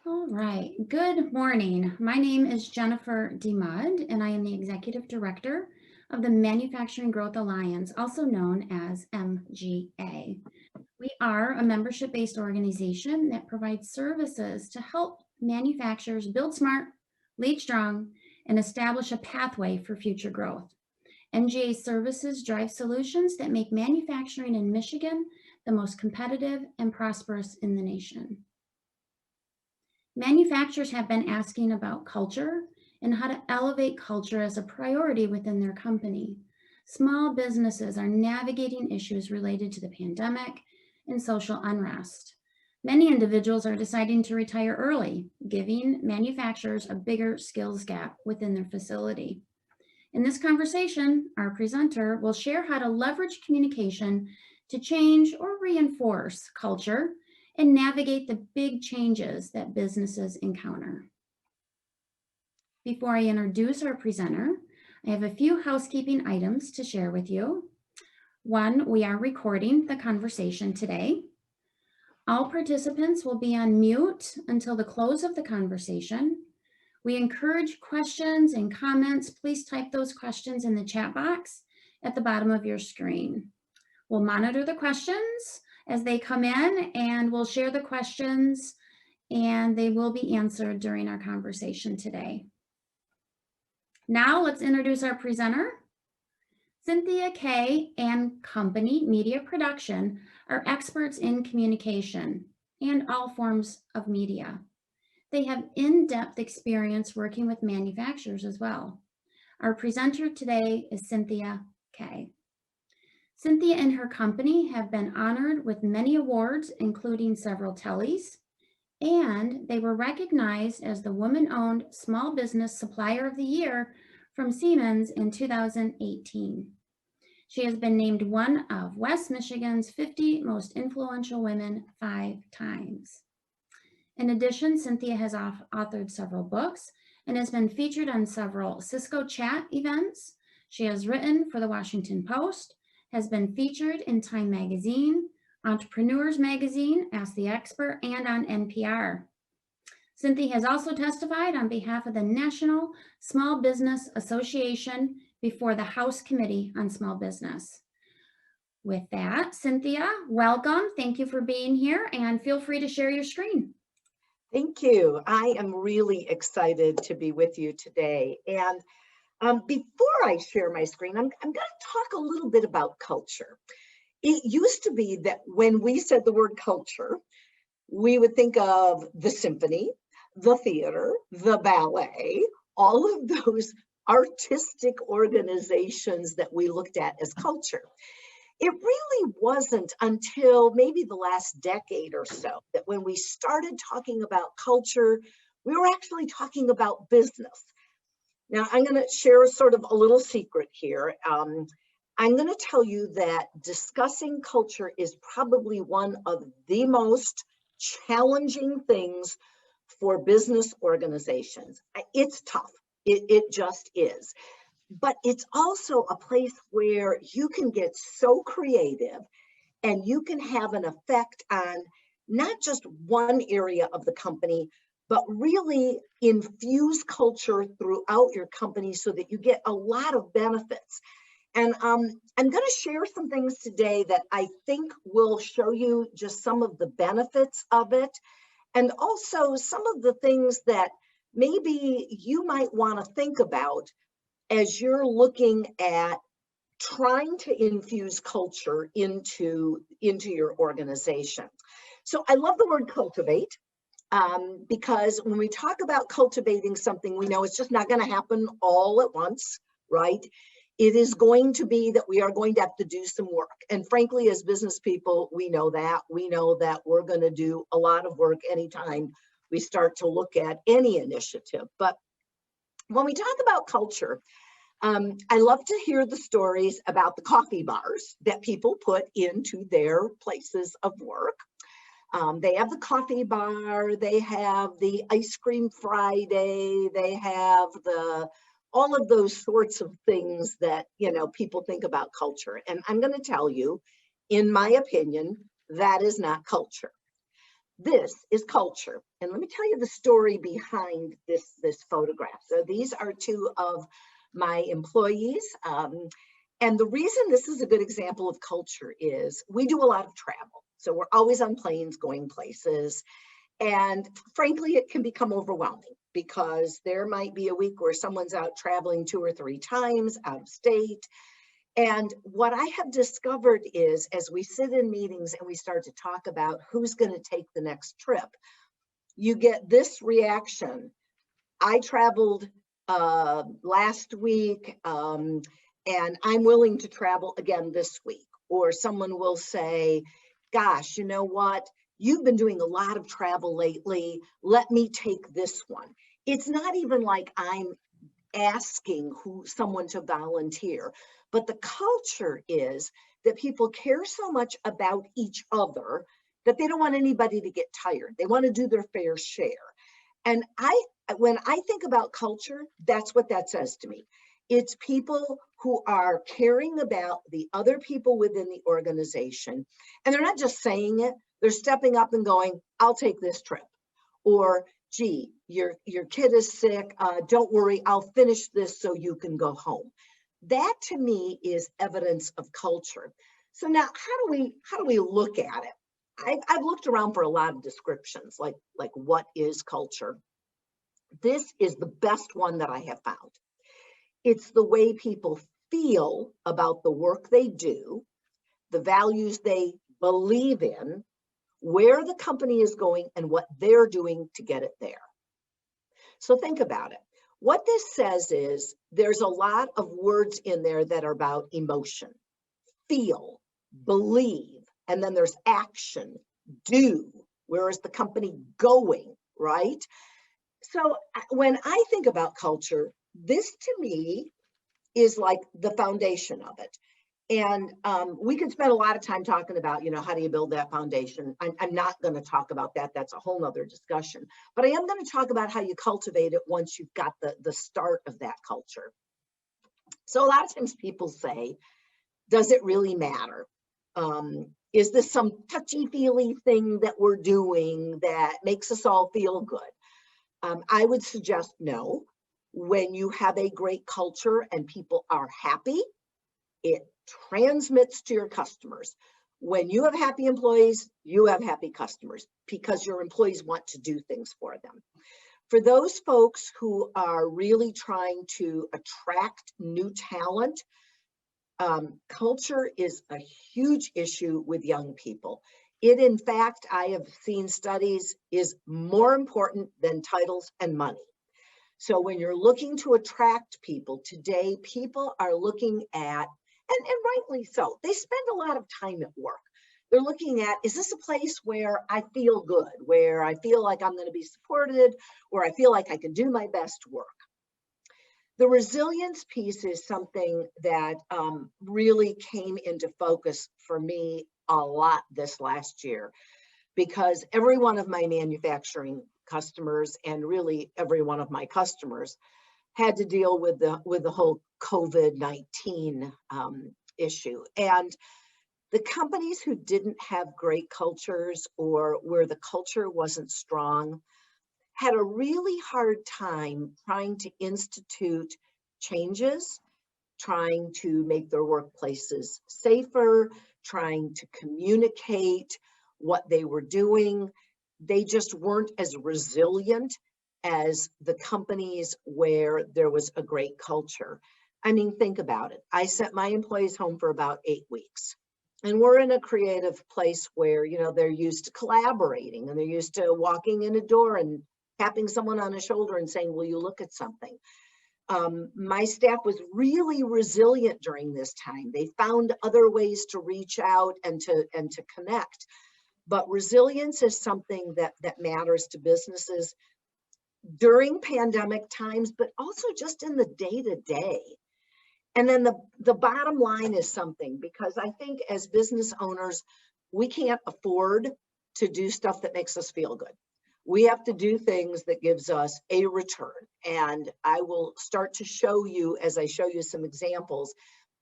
All right. Good morning. My name is Jennifer DeMudd, and I am the Executive Director of the Manufacturing Growth Alliance, also known as MGA. We are a membership-based organization that provides services to help manufacturers build smart, lead strong, and establish a pathway for future growth. MGA services drive solutions that make manufacturing in Michigan the most competitive and prosperous in the nation. Manufacturers have been asking about culture and how to elevate culture as a priority within their company. Small businesses are navigating issues related to the pandemic and social unrest. Many individuals are deciding to retire early, giving manufacturers a bigger skills gap within their facility. In this conversation, our presenter will share how to leverage communication to change or reinforce culture and navigate the big changes that businesses encounter. Before I introduce our presenter, I have a few housekeeping items to share with you. One, we are recording the conversation today. All participants will be on mute until the close of the conversation. We encourage questions and comments. Please type those questions in the chat box at the bottom of your screen. We'll monitor the questions as they come in, and we'll share the questions, and they will be answered during our conversation today. Now let's introduce our presenter. Cynthia Kay and Company Media Production are experts in communication and all forms of media. They have in-depth experience working with manufacturers as well. Our presenter today is Cynthia Kay. Cynthia and her company have been honored with many awards, including several Tellys, and they were recognized as the Woman-Owned Small Business Supplier of the Year from Siemens in 2018. She has been named one of West Michigan's 50 most influential women 5 times. In addition, Cynthia has authored several books and has been featured on several Cisco Chat events. She has written for the Washington Post, has been featured in Time Magazine, Entrepreneurs Magazine, Ask the Expert, and on NPR. Cynthia has also testified on behalf of the National Small Business Association before the House Committee on Small Business. With that, Cynthia, welcome. Thank you for being here, and feel free to share your screen. Thank you. I am really excited to be with you today. And before I share my screen, I'm going to talk a little bit about culture. It used to be that when we said the word culture, we would think of the symphony, the theater, the ballet, all of those artistic organizations that we looked at as culture. It really wasn't until maybe the last decade or so that when we started talking about culture, we were actually talking about business. Now, I'm going to share sort of a little secret here. I'm going to tell you that discussing culture is probably one of the most challenging things for business organizations. It's tough. It just is. But it's also a place where you can get so creative and you can have an effect on not just one area of the company, but really infuse culture throughout your company so that you get a lot of benefits. And I'm going to share some things today that I think will show you just some of the benefits of it, and also some of the things that maybe you might want to think about as you're looking at trying to infuse culture into your organization. So I love the word cultivate. Because when we talk about cultivating something, we know it's just not going to happen all at once, right? It is going to be that we are going to have to do some work. And frankly, as business people, we know that. We know that we're going to do a lot of work anytime we start to look at any initiative. But when we talk about culture, I love to hear the stories about the coffee bars that people put into their places of work. They have the coffee bar, they have the ice cream Friday, they have all of those sorts of things that, people think about culture. And I'm going to tell you, in my opinion, that is not culture. This is culture. And let me tell you the story behind this photograph. So these are two of my employees. And the reason this is a good example of culture is we do a lot of travel. So we're always on planes going places. And frankly, it can become overwhelming because there might be a week where someone's out traveling 2 or 3 times out of state. And what I have discovered is as we sit in meetings and we start to talk about who's going to take the next trip, you get this reaction. I traveled last week and I'm willing to travel again this week. Or someone will say, gosh, you know what? You've been doing a lot of travel lately. Let me take this one. It's not even like I'm asking someone to volunteer, but the culture is that people care so much about each other that they don't want anybody to get tired. They want to do their fair share. And when I think about culture, that's what that says to me. It's people who are caring about the other people within the organization. And they're not just saying it, they're stepping up and going, I'll take this trip. Or, gee, your kid is sick, don't worry, I'll finish this so you can go home. That to me is evidence of culture. So now how do we look at it? I've looked around for a lot of descriptions, like what is culture? This is the best one that I have found. It's the way people feel about the work they do, the values they believe in, where the company is going, and what they're doing to get it there. So think about it. What this says is there's a lot of words in there that are about emotion, feel, believe, and then there's action, do. Where is the company going, right? So when I think about culture, this to me is like the foundation of it. And we could spend a lot of time talking about, how do you build that foundation? I'm not going to talk about that. That's a whole nother discussion. But I am going to talk about how you cultivate it once you've got the start of that culture. So a lot of times people say, does it really matter? Is this some touchy-feely thing that we're doing that makes us all feel good? I would suggest no. When you have a great culture and people are happy, it transmits to your customers. When you have happy employees, you have happy customers because your employees want to do things for them. For those folks who are really trying to attract new talent, culture is a huge issue with young people. It, in fact, I have seen studies, is more important than titles and money. So when you're looking to attract people today, people are looking at, and rightly so, they spend a lot of time at work. They're looking at, is this a place where I feel good, where I feel like I'm going to be supported, where I feel like I can do my best work? The resilience piece is something that really came into focus for me a lot this last year, because every one of my manufacturing customers and really every one of my customers had to deal with the whole COVID-19 issue. And the companies who didn't have great cultures or where the culture wasn't strong had a really hard time trying to institute changes, trying to make their workplaces safer, trying to communicate what they were doing. They just weren't as resilient as the companies where there was a great culture. I mean, think about it. I sent my employees home for about 8 weeks. And we're in a creative place where, they're used to collaborating and they're used to walking in a door and tapping someone on the shoulder and saying, will you look at something? My staff was really resilient during this time. They found other ways to reach out and to connect. But resilience is something that matters to businesses during pandemic times, but also just in the day-to-day. And then the bottom line is something, because I think as business owners, we can't afford to do stuff that makes us feel good. We have to do things that gives us a return. And I will start to show you, as I show you some examples,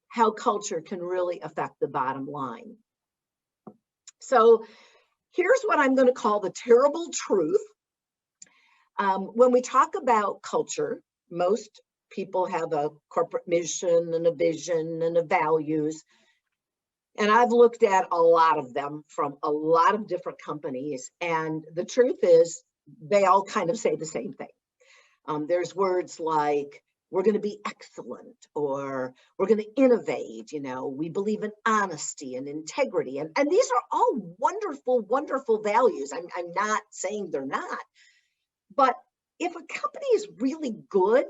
how culture can really affect the bottom line. So Here's what I'm going to call the terrible truth. When we talk about culture, most people have a corporate mission and a vision and a values. And I've looked at a lot of them from a lot of different companies. And the truth is, they all kind of say the same thing. There's words like, we're going to be excellent, or we're going to innovate. We believe in honesty and integrity. And these are all wonderful, wonderful values. I'm not saying they're not. But if a company is really good,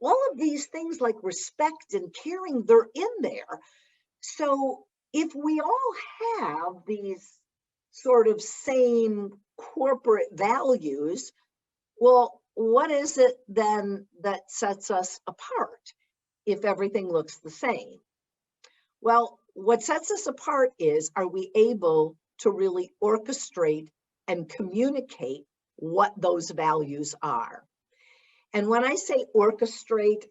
all of these things like respect and caring, they're in there. So if we all have these sort of same corporate values, well, what is it then that sets us apart if everything looks the same? Well, what sets us apart is, are we able to really orchestrate and communicate what those values are? And when I say orchestrate,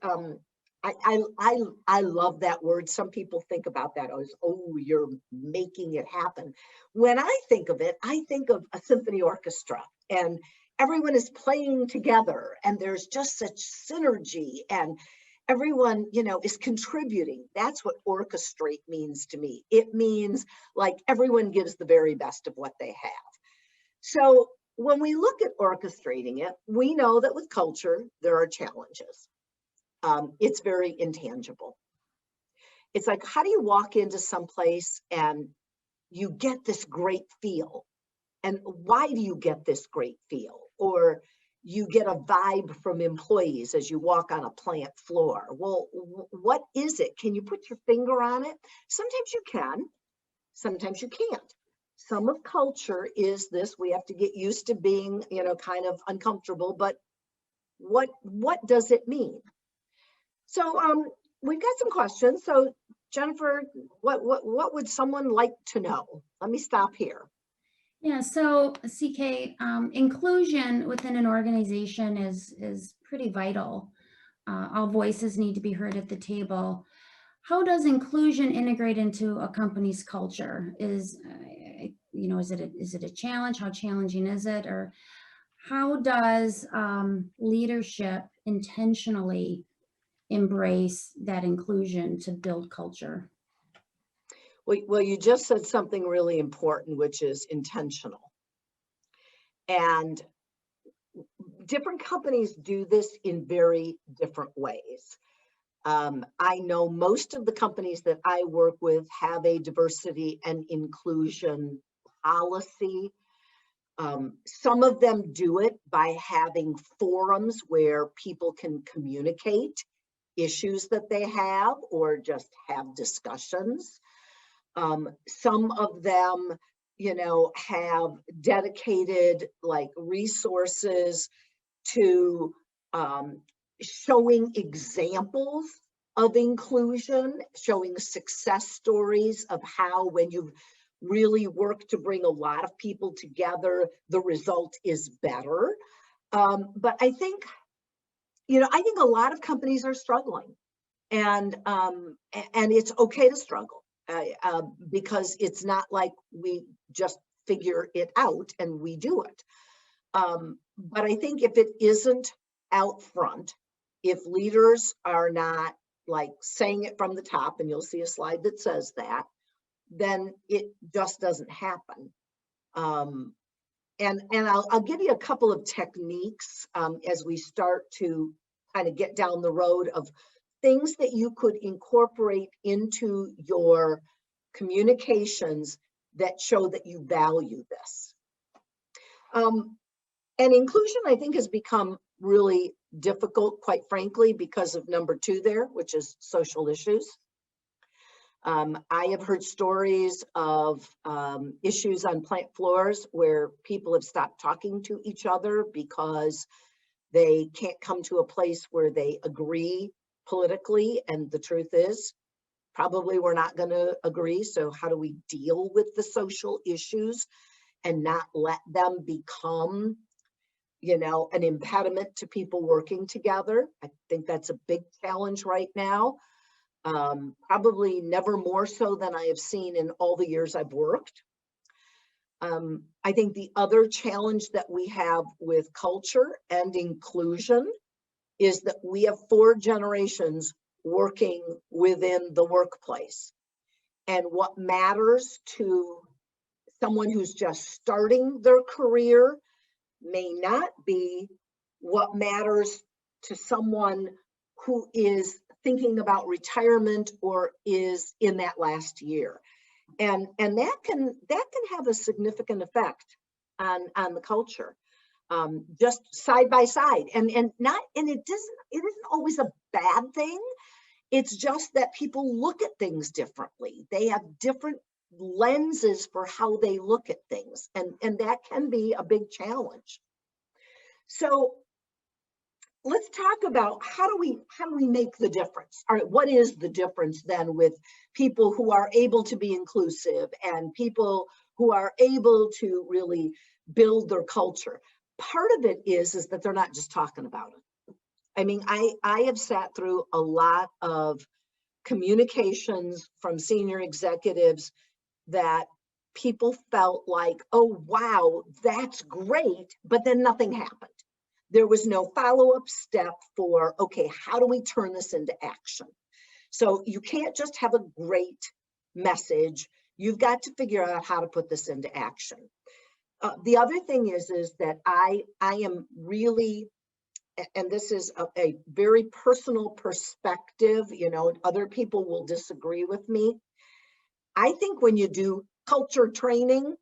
I love that word. Some people think about that as, oh, you're making it happen. When I think of it, I think of a symphony orchestra, and everyone is playing together, and there's just such synergy, and everyone, is contributing. That's what orchestrate means to me. It means like everyone gives the very best of what they have. So when we look at orchestrating it, we know that with culture, there are challenges. It's very intangible. It's like, how do you walk into some place and you get this great feel? And why do you get this great feel? Or you get a vibe from employees as you walk on a plant floor. Well, what is it? Can you put your finger on it? Sometimes you can, sometimes you can't. Some of culture is this, we have to get used to being, kind of uncomfortable, but what does it mean? So we've got some questions. So Jennifer, what would someone like to know? Let me stop here. Yeah, so CK, inclusion within an organization is pretty vital. All voices need to be heard at the table. How does inclusion integrate into a company's culture? Is it a challenge? How challenging is it? Or how does leadership intentionally embrace that inclusion to build culture? Well, you just said something really important, which is intentional. And different companies do this in very different ways. I know most of the companies that I work with have a diversity and inclusion policy. Some of them do it by having forums where people can communicate issues that they have or just have discussions. Some of them, have dedicated like resources to showing examples of inclusion, showing success stories of how when you've really worked to bring a lot of people together, the result is better. But I think a lot of companies are struggling, and it's okay to struggle because it's not like we just figure it out and we do it. But I think if it isn't out front, if leaders are not like saying it from the top, and you'll see a slide that says that, then it just doesn't happen. And I'll give you a couple of techniques as we start to kind of get down the road of things that you could incorporate into your communications that show that you value this. And inclusion, I think, has become really difficult, quite frankly, because of number 2 there, which is social issues. I have heard stories of issues on plant floors where people have stopped talking to each other because they can't come to a place where they agree politically. And the truth is, probably we're not going to agree. So how do we deal with the social issues and not let them become, an impediment to people working together? I think that's a big challenge right now. Probably never more so than I have seen in all the years I've worked. I think the other challenge that we have with culture and inclusion is that we have 4 generations working within the workplace. And what matters to someone who's just starting their career may not be what matters to someone who is thinking about retirement or is in that last year. And that can have a significant effect on the culture, just side by side. And it isn't always a bad thing. It's just that people look at things differently. They have different lenses for how they look at things, and that can be a big challenge. So let's talk about how do we make the difference? All right, what is the difference then with people who are able to be inclusive and people who are able to really build their culture? Part of it is that they're not just talking about it. I mean, I have sat through a lot of communications from senior executives that people felt like, oh, wow, that's great, but then nothing happened. There was no follow-up step for, okay, how do we turn this into action? So you can't just have a great message. You've got to figure out how to put this into action. The other thing is that I am really, and this is a very personal perspective, you know, other people will disagree with me. I think when you do culture training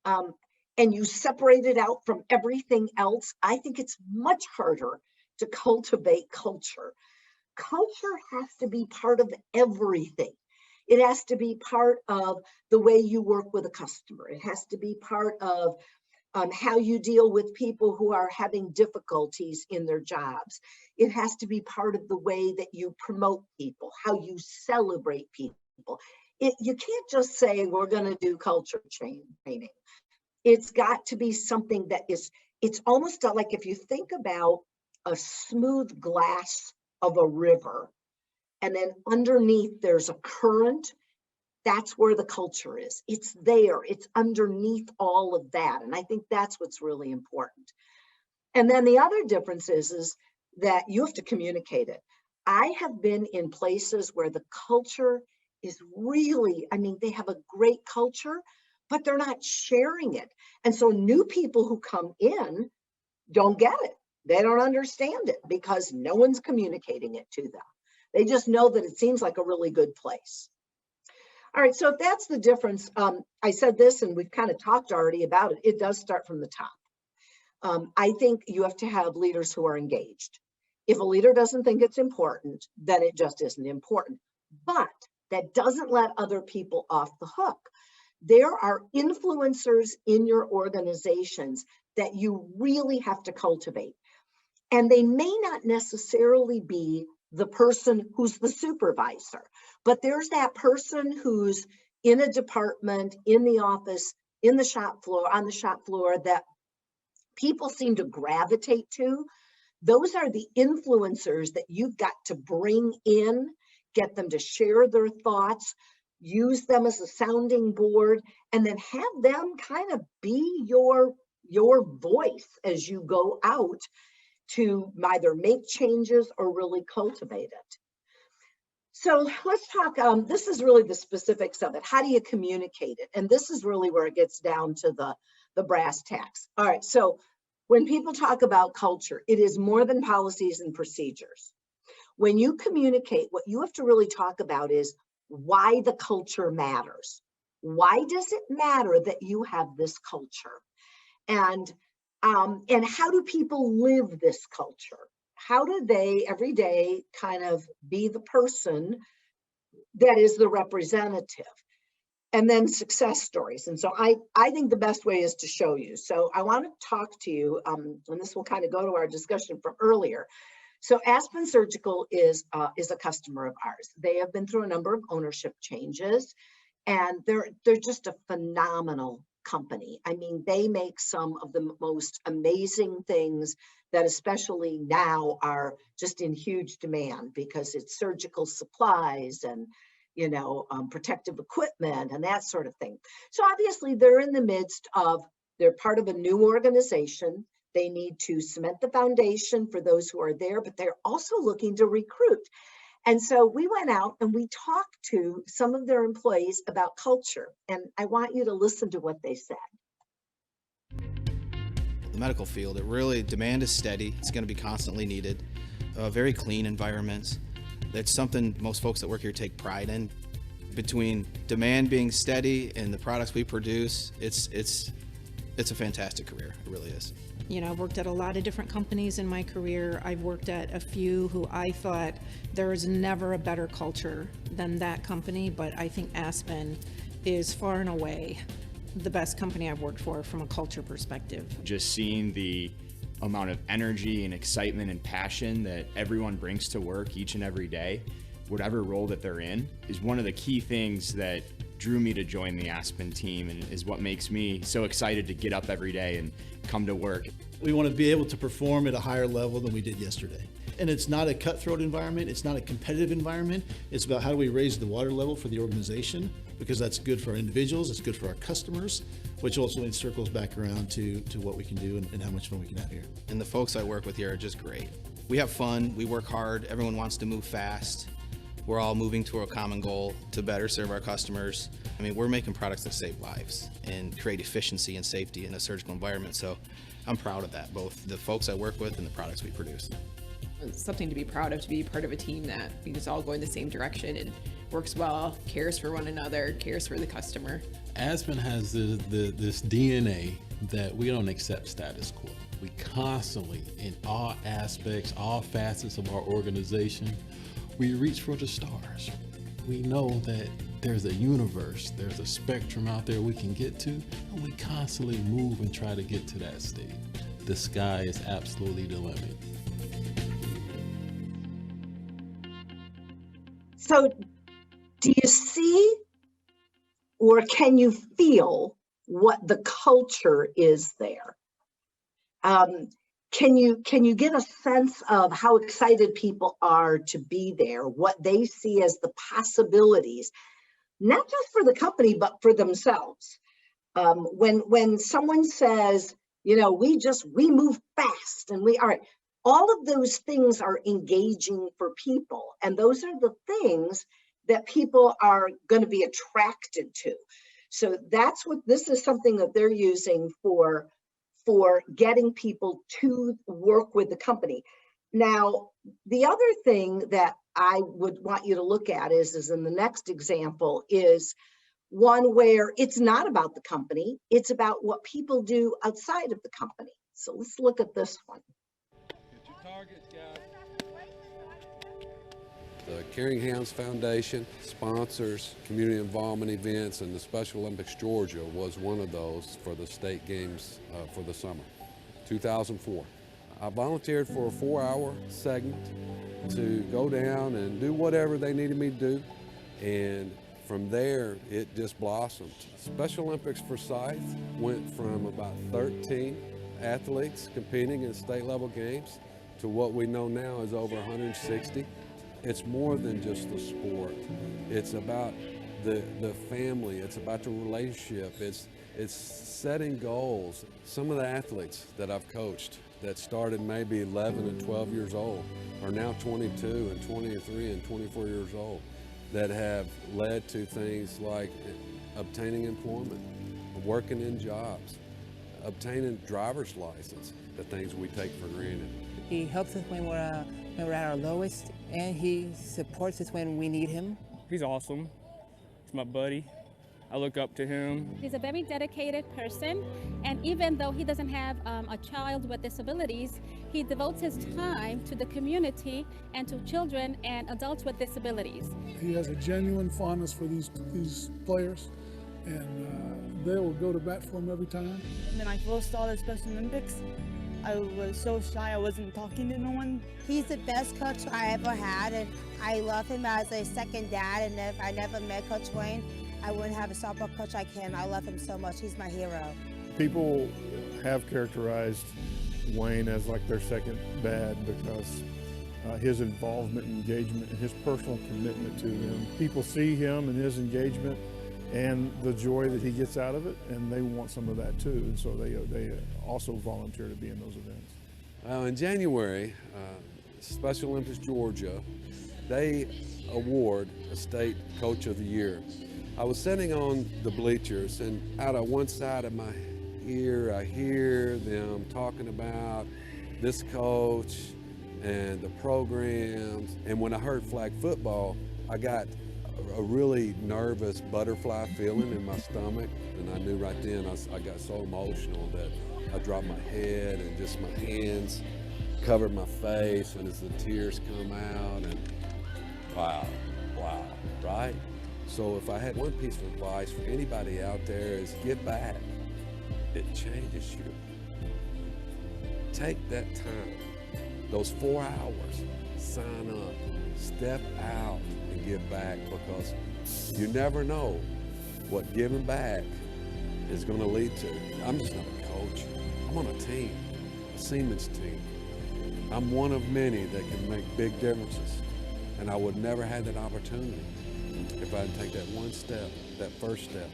and you separate it out from everything else, I think it's much harder to cultivate culture. Culture has to be part of everything. It has to be part of the way you work with a customer. It has to be part of how you deal with people who are having difficulties in their jobs. It has to be part of the way that you promote people, how you celebrate people. You can't just say we're going to do culture training. It's got to be something that it's almost like if you think about a smooth glass of a river, and then underneath there's a current. That's where the culture is. It's there. It's underneath all of that. And I think that's what's really important. And then the other difference is that you have to communicate it. I have been in places where the culture is really, I mean, they have a great culture, but they're not sharing it. And so new people who come in don't get it. They don't understand it because no one's communicating it to them. They just know that it seems like a really good place. All right, so if that's the difference, I said this and we've kind of talked already about it. It does start from the top. I think you have to have leaders who are engaged. If a leader doesn't think it's important, then it just isn't important. But that doesn't let other people off the hook. There are influencers in your organizations that you really have to cultivate. And they may not necessarily be the person who's the supervisor, but there's that person who's in a department, in the office, in the shop floor, on the shop floor that people seem to gravitate to. Those are the influencers that you've got to bring in, get them to share their thoughts, use them as a sounding board, and then have them kind of be your voice as you go out to either make changes or really cultivate it. So let's talk, this is really the specifics of it. How do you communicate it? And this is really where it gets down to the brass tacks. All right, so when people talk about culture, it is more than policies and procedures. When you communicate, what you have to really talk about is why the culture matters. Why does it matter that you have this culture? And how do people live this culture? How do they every day kind of be the person that is the representative? And then success stories. And so I think the best way is to show you. So I want to talk to you, and this will kind of go to our discussion from earlier. So Aspen Surgical is a customer of ours. They have been through a number of ownership changes, and they're just a phenomenal company. I mean, they make some of the most amazing things that especially now are just in huge demand because it's surgical supplies and protective equipment and that sort of thing. So obviously they're in the midst of, they're part of a new organization. They need to cement the foundation for those who are there, but they're also looking to recruit. And so we went out and we talked to some of their employees about culture. And I want you to listen to what they said. The medical field, demand is steady. It's going to be constantly needed. Very clean environments. That's something most folks that work here take pride in. Between demand being steady and the products we produce, it's a fantastic career. It really is. I've worked at a lot of different companies in my career. I've worked at a few who I thought there is never a better culture than that company, but I think Aspen is far and away the best company I've worked for from a culture perspective. Just seeing the amount of energy and excitement and passion that everyone brings to work each and every day, whatever role that they're in, is one of the key things that drew me to join the Aspen team and is what makes me so excited to get up every day and come to work. We want to be able to perform at a higher level than we did yesterday. And it's not a cutthroat environment, it's not a competitive environment, it's about how do we raise the water level for the organization, because that's good for our individuals, it's good for our customers, which ultimately circles back around to what we can do and how much fun we can have here. And the folks I work with here are just great. We have fun, we work hard, everyone wants to move fast. We're all moving to a common goal to better serve our customers. I mean, we're making products that save lives and create efficiency and safety in a surgical environment. So I'm proud of that, both the folks I work with and the products we produce. It's something to be proud of, to be part of a team that we just all go in the same direction and works well, cares for one another, cares for the customer. Aspen has this DNA that we don't accept status quo. We constantly, in all aspects, all facets of our organization, we reach for the stars. We know that there's a universe, there's a spectrum out there we can get to, and we constantly move and try to get to that state. The sky is absolutely the limit. So do you see, or can you feel what the culture is there? Can you get a sense of how excited people are to be there, what they see as the possibilities, not just for the company, but for themselves? When someone says, we move fast and all right, all of those things are engaging for people. And those are the things that people are going to be attracted to. So this is something that they're using for getting people to work with the company. Now, the other thing that I would want you to look at is in the next example is one where it's not about the company, it's about what people do outside of the company. So let's look at this one. Get your targets, guys. The Caring Hands Foundation sponsors community involvement events, and the Special Olympics Georgia was one of those for the state games for the summer, 2004. I volunteered for a 4-hour segment to go down and do whatever they needed me to do, and from there it just blossomed. Special Olympics Forsyth went from about 13 athletes competing in state level games to what we know now is over 160. It's more than just the sport. It's about the family. It's about the relationship. It's setting goals. Some of the athletes that I've coached that started maybe 11 and 12 years old are now 22 and 23 and 24 years old that have led to things like obtaining employment, working in jobs, obtaining driver's license, the things we take for granted. He helps us when we're at our lowest, and he supports us when we need him. He's awesome. He's my buddy. I look up to him. He's a very dedicated person, and even though he doesn't have a child with disabilities, he devotes his time to the community and to children and adults with disabilities. He has a genuine fondness for these players, and they will go to bat for him every time. When I first started Special Olympics, I was so shy I wasn't talking to no one. He's the best coach I ever had, and I love him as a second dad, and if I never met Coach Wayne, I wouldn't have a softball coach like him. I love him so much. He's my hero. People have characterized Wayne as like their second dad because his involvement and engagement and his personal commitment to them. People see him and his engagement and the joy that he gets out of it, and they want some of that too, and so they also volunteer to be in those events. In January, Special Olympics Georgia, they award a state coach of the year. I was sitting on the bleachers, and out of one side of my ear, I hear them talking about this coach and the programs. And when I heard flag football, I got a really nervous butterfly feeling in my stomach. And I knew right then I got so emotional that I dropped my head and just my hands covered my face, and as the tears come out, and wow, right? So if I had one piece of advice for anybody out there is give back. It changes you. Take that time, those 4 hours, sign up, step out and give back, because you never know what giving back is going to lead to. I'm just not a coach. I'm on a team, a Siemens team. I'm one of many that can make big differences, and I would never have that opportunity if I didn't take that one step, that first step,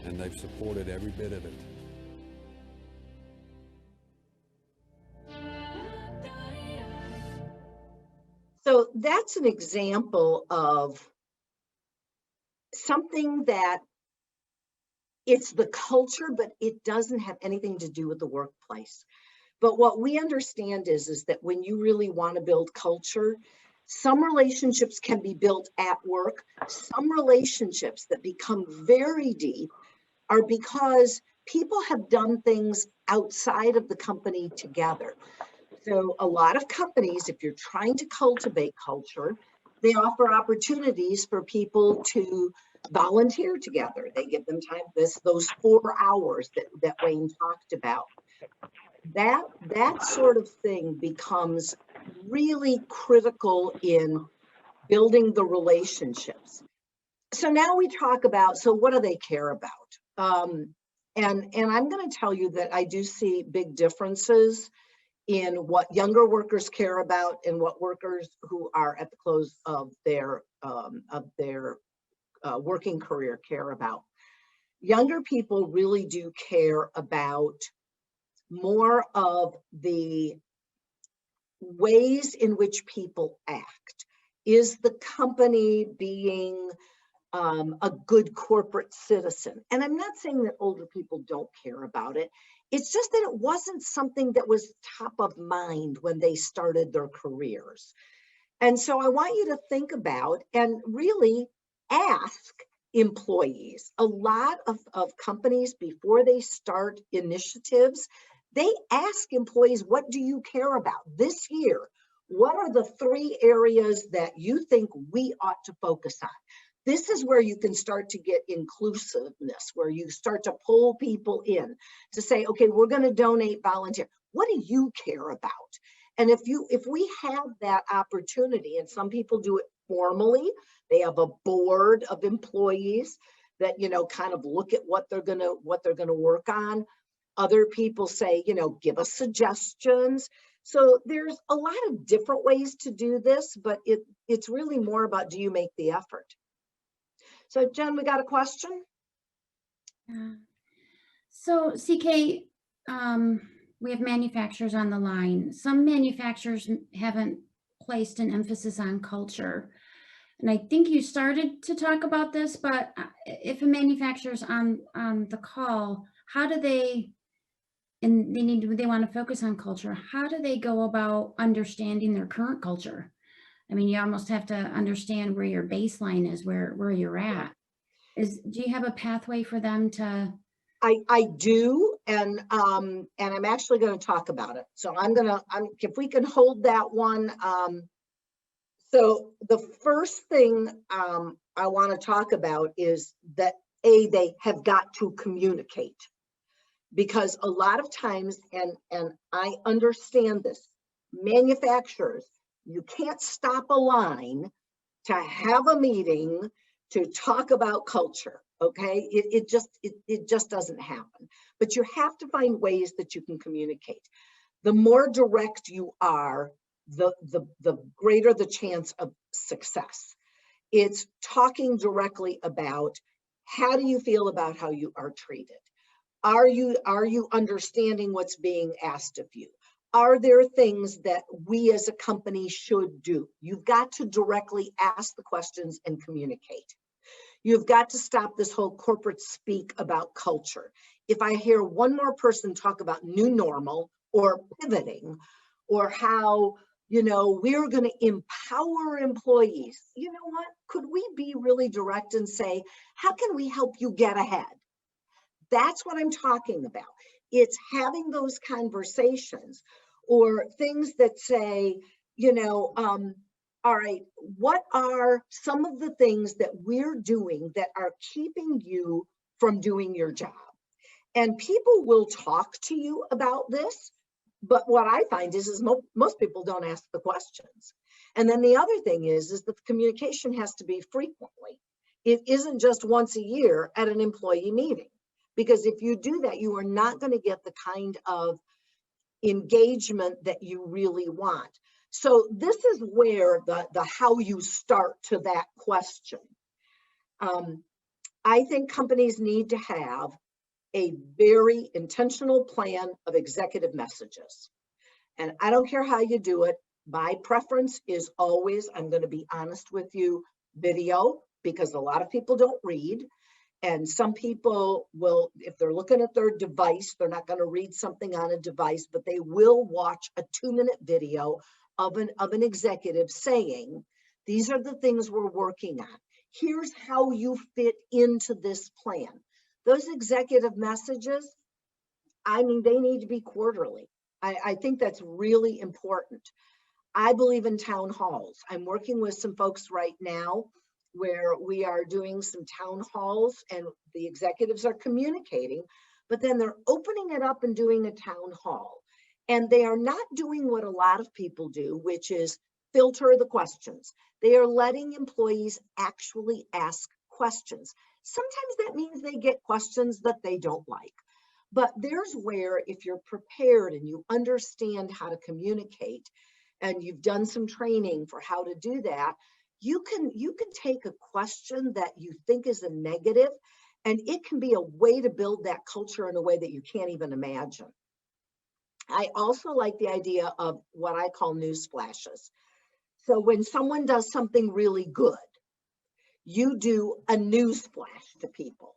and they've supported every bit of it. So that's an example of something that it's the culture, but it doesn't have anything to do with the workplace. But what we understand is that when you really want to build culture, some relationships can be built at work. Some relationships that become very deep are because people have done things outside of the company together. So a lot of companies, if you're trying to cultivate culture, they offer opportunities for people to volunteer together. They give them time, those 4 hours that Wayne talked about. That sort of thing becomes really critical in building the relationships. So now we talk about, so what do they care about? And I'm going to tell you that I do see big differences in what younger workers care about and what workers who are at the close of their working career care about. Younger people really do care about more of the ways in which people act. Is the company being a good corporate citizen? And I'm not saying that older people don't care about it. It's just that it wasn't something that was top of mind when they started their careers. And so I want you to think about and really ask employees. A lot of companies, before they start initiatives, they ask employees, what do you care about this year? What are the 3 areas that you think we ought to focus on? This is where you can start to get inclusiveness, where you start to pull people in to say, okay, we're going to donate volunteer. What do you care about? And if we have that opportunity, and some people do it formally, they have a board of employees that, kind of look at what they're going to work on. Other people say, give us suggestions. So there's a lot of different ways to do this, but it's really more about, do you make the effort? So Jen, we got a question? So CK, we have manufacturers on the line. Some manufacturers haven't placed an emphasis on culture. And I think you started to talk about this, but if a manufacturer's on the call, how do they, and they want to focus on culture, how do they go about understanding their current culture? I mean, you almost have to understand where your baseline is, where you're at. Do you have a pathway for them to? I do, and I'm actually going to talk about it. So if we can hold that one. So the first thing I want to talk about is that they have got to communicate, because a lot of times, and I understand this, manufacturers, you can't stop a line to have a meeting to talk about culture. Okay, it just doesn't happen. But you have to find ways that you can communicate. The more direct you are, the greater the chance of success. It's talking directly about, how do you feel about how you are treated? Are you understanding what's being asked of you? Are there things that we as a company should do? You've got to directly ask the questions and communicate. You've got to stop this whole corporate speak about culture. If I hear one more person talk about new normal or pivoting, or how, we're going to empower employees, you know what? Could we be really direct and say, how can we help you get ahead? That's what I'm talking about. It's having those conversations, or things that say, all right, what are some of the things that we're doing that are keeping you from doing your job? And people will talk to you about this, but what I find is most people don't ask the questions. And then the other thing is that the communication has to be frequently. It isn't just once a year at an employee meeting, because if you do that, you are not going to get the kind of engagement that you really want. So this is where the how you start to that question. I think companies need to have a very intentional plan of executive messages. And I don't care how you do it. My preference is always, I'm going to be honest with you, video, because a lot of people don't read. And some people will, if they're looking at their device, they're not going to read something on a device, but they will watch a 2-minute video of an executive saying, these are the things we're working on. Here's how you fit into this plan. Those executive messages, I mean, they need to be quarterly. I think that's really important. I believe in town halls. I'm working with some folks right now where we are doing some town halls, and the executives are communicating, but then they're opening it up and doing a town hall. And they are not doing what a lot of people do, which is filter the questions. They are letting employees actually ask questions. Sometimes that means they get questions that they don't like. But there's where, if you're prepared and you understand how to communicate, and you've done some training for how to do that, you can take a question that you think is a negative, and it can be a way to build that culture in a way that you can't even imagine. I also like the idea of what I call news flashes. So when someone does something really good, you do a news flash to people.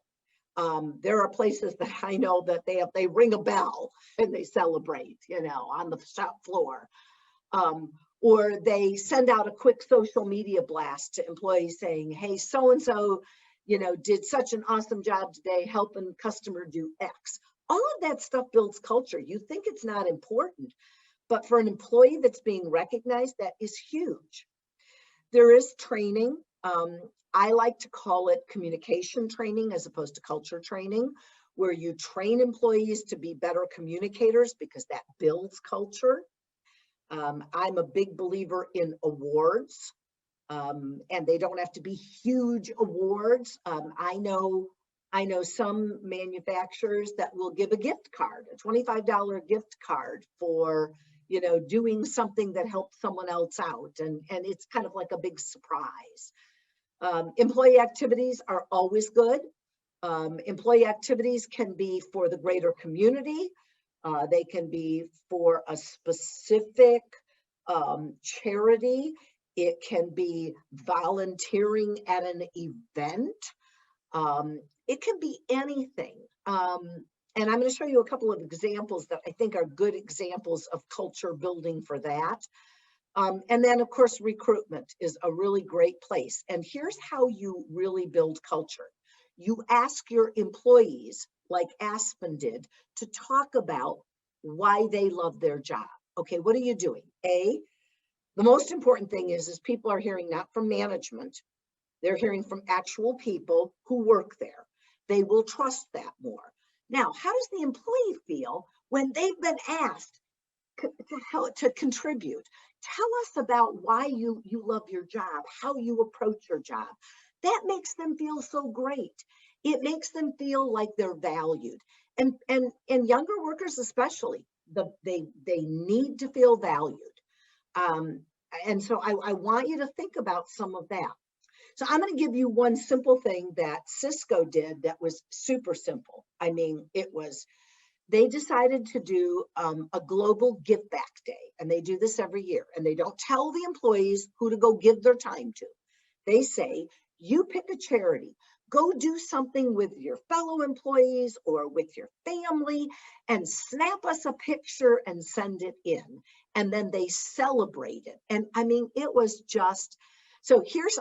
There are places that I know that they ring a bell and they celebrate, on the shop floor. Or they send out a quick social media blast to employees saying, hey, so-and-so, did such an awesome job today helping customer do X. All of that stuff builds culture. You think it's not important, but for an employee that's being recognized, that is huge. There is training. I like to call it communication training as opposed to culture training, where you train employees to be better communicators because that builds culture. I'm a big believer in awards, and they don't have to be huge awards. I know some manufacturers that will give a gift card, a $25 gift card for, doing something that helped someone else out. And it's kind of like a big surprise. Employee activities are always good. Employee activities can be for the greater community. They can be for a specific charity. It can be volunteering at an event. It can be anything. And I'm going to show you a couple of examples that I think are good examples of culture building for that. And then, of course, recruitment is a really great place. And here's how you really build culture. You ask your employees, like Aspen did, to talk about why they love their job. Okay, what are you doing? The most important thing is people are hearing not from management, they're hearing from actual people who work there. They will trust that more. Now, how does the employee feel when they've been asked to contribute? Tell us about why you love your job, how you approach your job. That makes them feel so great. It makes them feel like they're valued. And younger workers especially, they need to feel valued. And so I want you to think about some of that. So I'm going to give you one simple thing that Cisco did that was super simple. I mean, they decided to do a global give back day, and they do this every year, and they don't tell the employees who to go give their time to. They say, you pick a charity, go do something with your fellow employees or with your family, and snap us a picture and send it in. And then they celebrate it. And I mean, it was just, so here's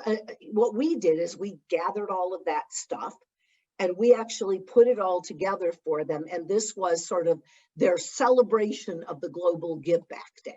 what we did is we gathered all of that stuff and we actually put it all together for them. And this was sort of their celebration of the Global Give Back Day.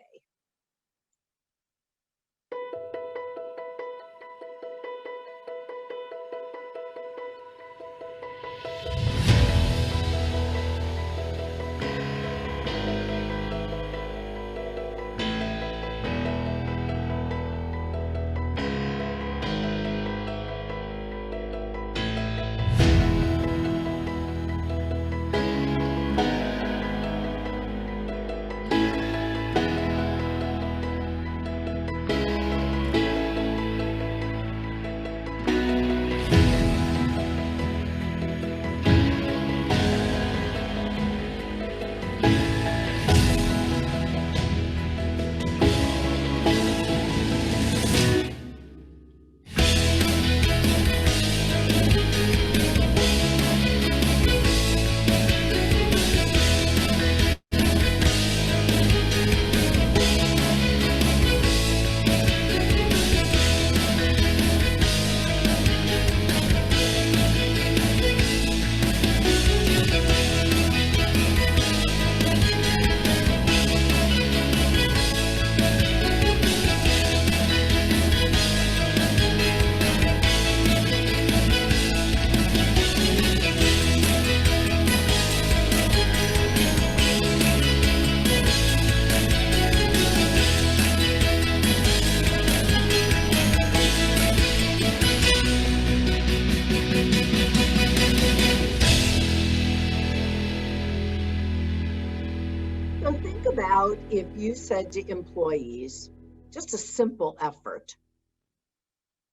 So think about if you said to employees, just a simple effort,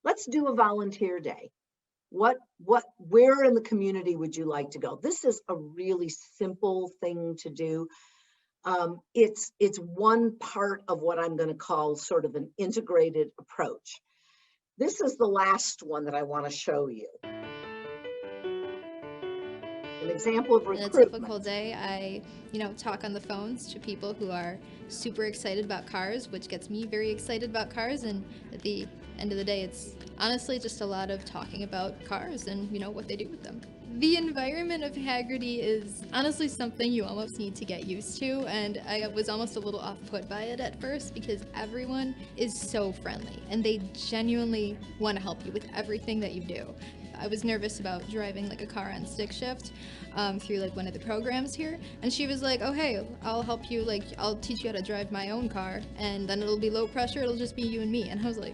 let's do a volunteer day. Where in the community would you like to go? This is a really simple thing to do. It's one part of what I'm going to call sort of an integrated approach. This is the last one that I want to show you. An example of recruitment. In a typical day, I, talk on the phones to people who are super excited about cars, which gets me very excited about cars. And at the end of the day, it's honestly just a lot of talking about cars and, what they do with them. The environment of Haggerty is honestly something you almost need to get used to, and I was almost a little off-put by it at first because everyone is so friendly and they genuinely want to help you with everything that you do. I was nervous about driving like a car on stick shift through like one of the programs here, and she was like, oh hey, I'll help you, like I'll teach you how to drive my own car and then it'll be low pressure, it'll just be you and me. And I was like,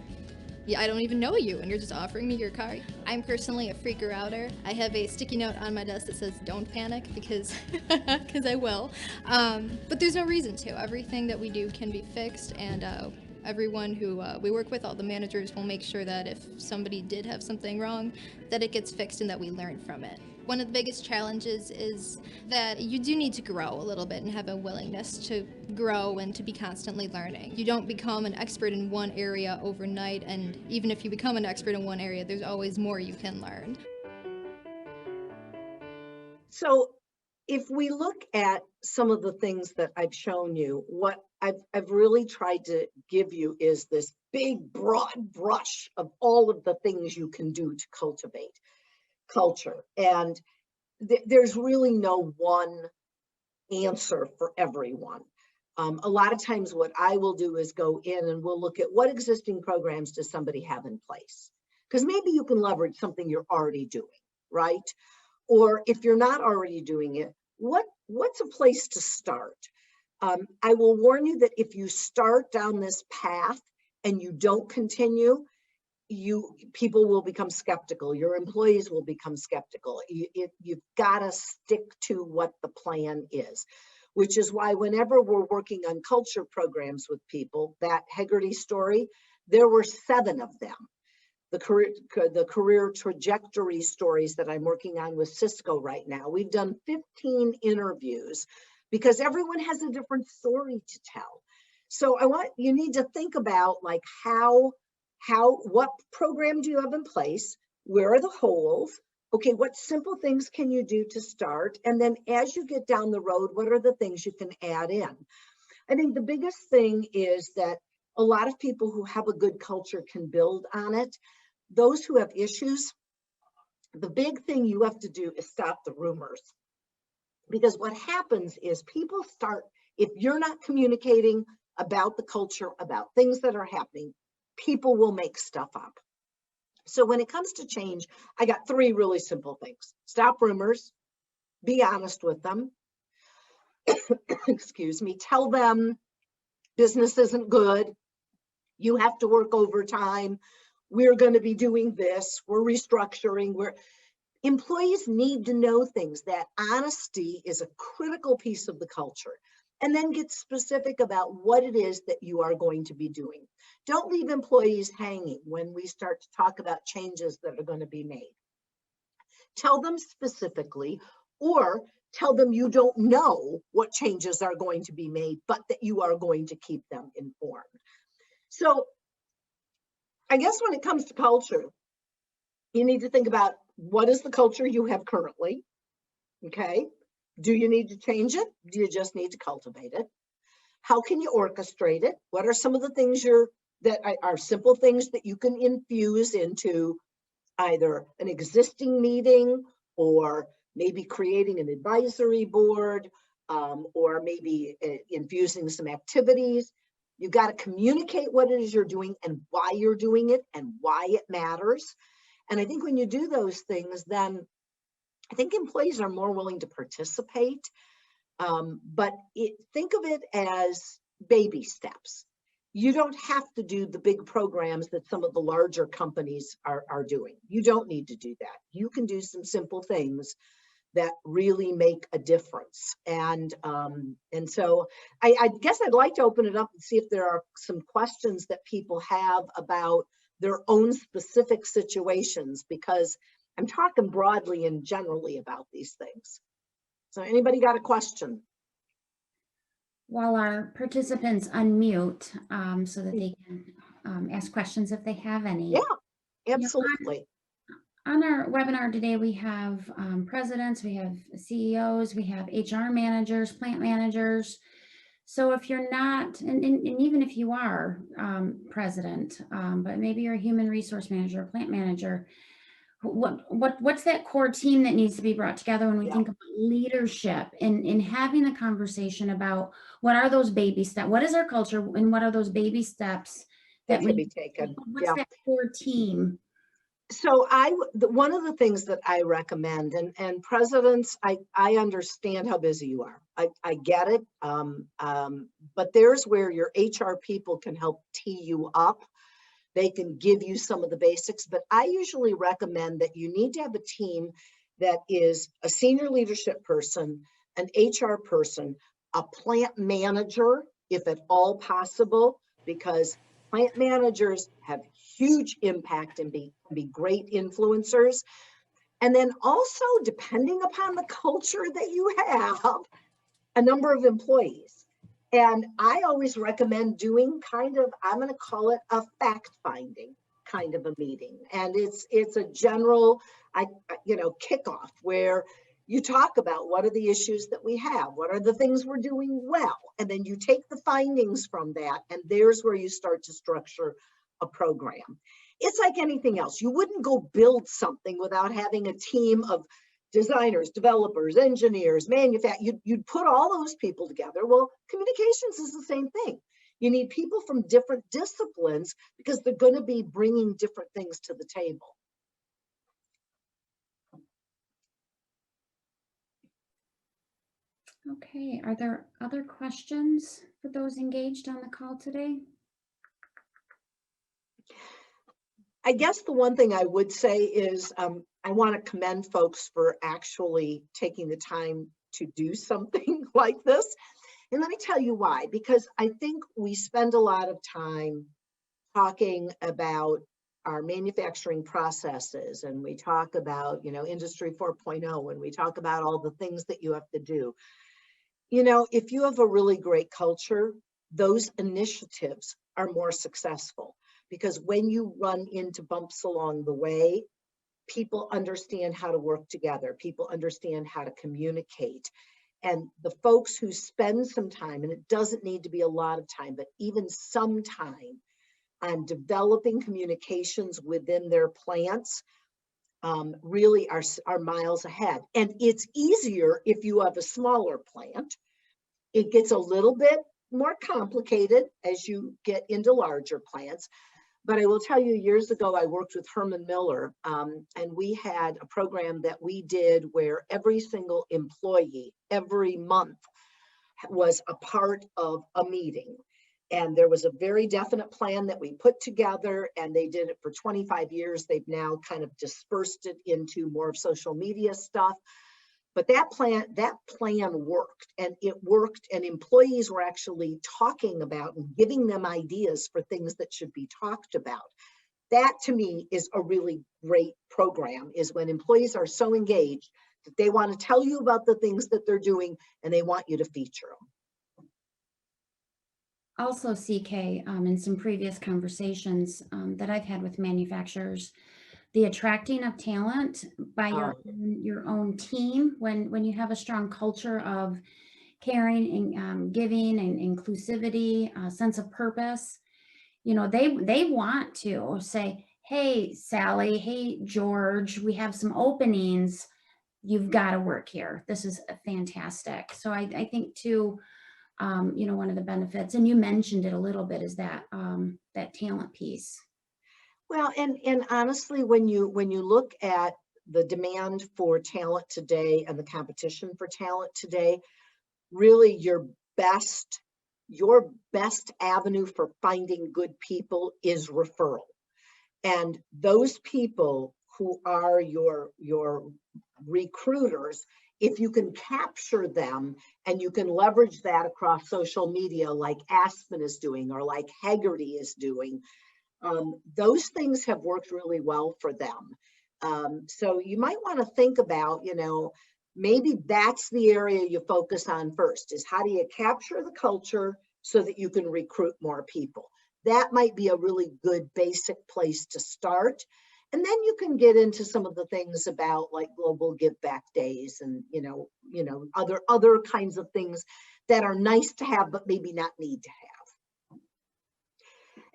yeah, I don't even know you and you're just offering me your car. I'm personally a freaker outer. I have a sticky note on my desk that says don't panic because I will. But there's no reason to. Everything that we do can be fixed, and everyone who we work with, all the managers, will make sure that if somebody did have something wrong, that it gets fixed and that we learn from it. One of the biggest challenges is that you do need to grow a little bit and have a willingness to grow and to be constantly learning. You don't become an expert in one area overnight, and even if you become an expert in one area, there's always more you can learn. So if we look at some of the things that I've shown you, what I've really tried to give you is this big broad brush of all of the things you can do to cultivate culture. And there's really no one answer for everyone. A lot of times what I will do is go in and we'll look at what existing programs does somebody have in place? Because maybe you can leverage something you're already doing, right? Or if you're not already doing it, what's a place to start? I will warn you that if you start down this path and you don't continue, people will become skeptical. Your employees will become skeptical. You've got to stick to what the plan is. which is why whenever we're working on culture programs with people, that Hegarty story, there were 7 of them. The career trajectory stories that I'm working on with Cisco right now. We've done 15 interviews because everyone has a different story to tell. So you need to think about like what program do you have in place? Where are the holes? Okay, what simple things can you do to start? And then as you get down the road, what are the things you can add in? I think the biggest thing is that a lot of people who have a good culture can build on it. Those who have issues, the big thing you have to do is stop the rumors. Because what happens is people start, if you're not communicating about the culture, about things that are happening, people will make stuff up. So when it comes to change, I got 3 really simple things. Stop rumors, be honest with them, excuse me, tell them business isn't good, you have to work overtime, we're going to be doing this, we're restructuring, employees need to know things. That honesty is a critical piece of the culture. And then get specific about what it is that you are going to be doing. Don't leave employees hanging when we start to talk about changes that are going to be made. Tell them specifically, or tell them you don't know what changes are going to be made, but that you are going to keep them informed. So I guess when it comes to culture, you need to think about what is the culture you have currently, okay? Do you need to change it? Do you just need to cultivate it? How can you orchestrate it? What are some of the things that are simple things that you can infuse into either an existing meeting, or maybe creating an advisory board, or maybe infusing some activities? You've got to communicate what it is you're doing and why you're doing it and why it matters. And I think when you do those things, then I think employees are more willing to participate, but think of it as baby steps. You don't have to do the big programs that some of the larger companies are doing. You don't need to do that. You can do some simple things that really make a difference. And so I guess I'd like to open it up and see if there are some questions that people have about their own specific situations, because I'm talking broadly and generally about these things. So anybody got a question? While our participants unmute so that they can ask questions if they have any. Yeah, absolutely. On our webinar today, we have presidents, we have CEOs, we have HR managers, plant managers. So if you're not, and even if you are president, but maybe you're a human resource manager, plant manager, what's that core team that needs to be brought together when we think about leadership and having the conversation about what are those baby steps, what is our culture, and what are those baby steps that can be taken? What's that core team? So one of the things that I recommend, and presidents, I understand how busy you are. I get it, but there's where your HR people can help tee you up. They can give you some of the basics, but I usually recommend that you need to have a team that is a senior leadership person, an HR person, a plant manager, if at all possible, because plant managers have huge impact and be great influencers. And then also, depending upon the culture that you have, a number of employees. And I always recommend doing kind of, I'm going to call it a fact-finding kind of a meeting. And it's a general, kickoff where you talk about what are the issues that we have, what are the things we're doing well, and then you take the findings from that, and there's where you start to structure a program. It's like anything else. You wouldn't go build something without having a team of designers, developers, engineers, you'd put all those people together. Well, communications is the same thing. You need people from different disciplines because they're going to be bringing different things to the table. Okay, are there other questions for those engaged on the call today? I guess the one thing I would say is I want to commend folks for actually taking the time to do something like this. And let me tell you why, because I think we spend a lot of time talking about our manufacturing processes, and we talk about, Industry 4.0, and we talk about all the things that you have to do. If you have a really great culture, those initiatives are more successful, because when you run into bumps along the way, people understand how to work together. People understand how to communicate. And the folks who spend some time, and it doesn't need to be a lot of time, but even some time on developing communications within their plants, really are miles ahead. And it's easier if you have a smaller plant. It gets a little bit more complicated as you get into larger plants. But I will tell you, years ago, I worked with Herman Miller, and we had a program that we did where every single employee every month was a part of a meeting. And there was a very definite plan that we put together, and they did it for 25 years. They've now kind of dispersed it into more of social media stuff. But that plan worked, and it worked, and employees were actually talking about and giving them ideas for things that should be talked about. That to me is a really great program, is when employees are so engaged that they want to tell you about the things that they're doing and they want you to feature them. Also, CK, in some previous conversations that I've had with manufacturers, the attracting of talent by your own team, when you have a strong culture of caring and giving and inclusivity, sense of purpose, they want to say, hey, Sally, hey, George, we have some openings. You've got to work here. This is fantastic. So I think too, one of the benefits, and you mentioned it a little bit, is that that talent piece. Well, and honestly, when you look at the demand for talent today and the competition for talent today, really your best avenue for finding good people is referral. And those people who are your recruiters, if you can capture them and you can leverage that across social media like Aspen is doing or like Haggerty is doing, those things have worked really well for them. So you might want to think about, maybe that's the area you focus on first, is how do you capture the culture so that you can recruit more people? That might be a really good basic place to start. And then you can get into some of the things about like global give back days and, other kinds of things that are nice to have, but maybe not need to have.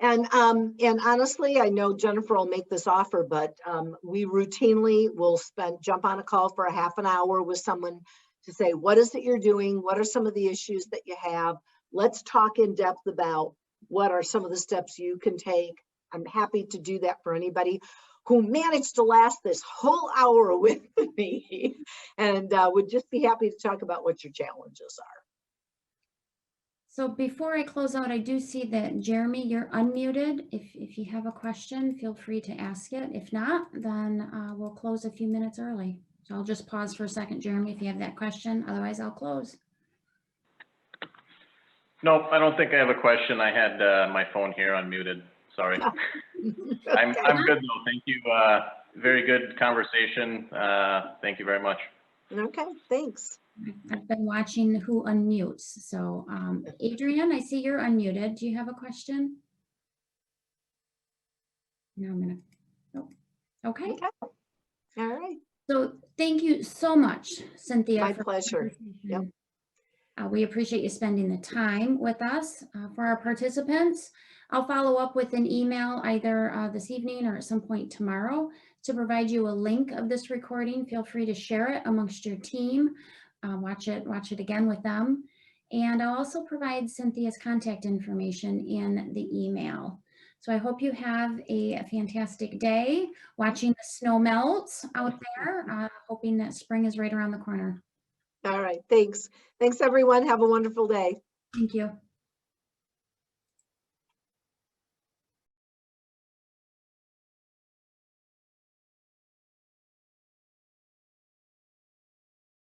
And honestly, I know Jennifer will make this offer, but we routinely will jump on a call for a half an hour with someone to say, what is it you're doing? What are some of the issues that you have? Let's talk in depth about what are some of the steps you can take. I'm happy to do that for anybody who managed to last this whole hour with me, and would just be happy to talk about what your challenges are. So before I close out, I do see that Jeremy, you're unmuted. If you have a question, feel free to ask it. If not, then we'll close a few minutes early. So I'll just pause for a second, Jeremy, if you have that question. Otherwise, I'll close. Nope, I don't think I have a question. I had my phone here unmuted. Sorry. I'm good though. Thank you. Very good conversation. Thank you very much. Okay, thanks. I've been watching who unmutes. So Adrian, I see you're unmuted. Do you have a question? No, I'm gonna, nope. Okay. All right. So thank you so much, Cynthia. My pleasure. Yep. We appreciate you spending the time with us. For our participants, I'll follow up with an email either this evening or at some point tomorrow to provide you a link of this recording. Feel free to share it amongst your team. Watch it again with them. And I'll also provide Cynthia's contact information in the email. So I hope you have a fantastic day watching the snow melt out there, hoping that spring is right around the corner. All right, thanks. Thanks everyone. Have a wonderful day. Thank you.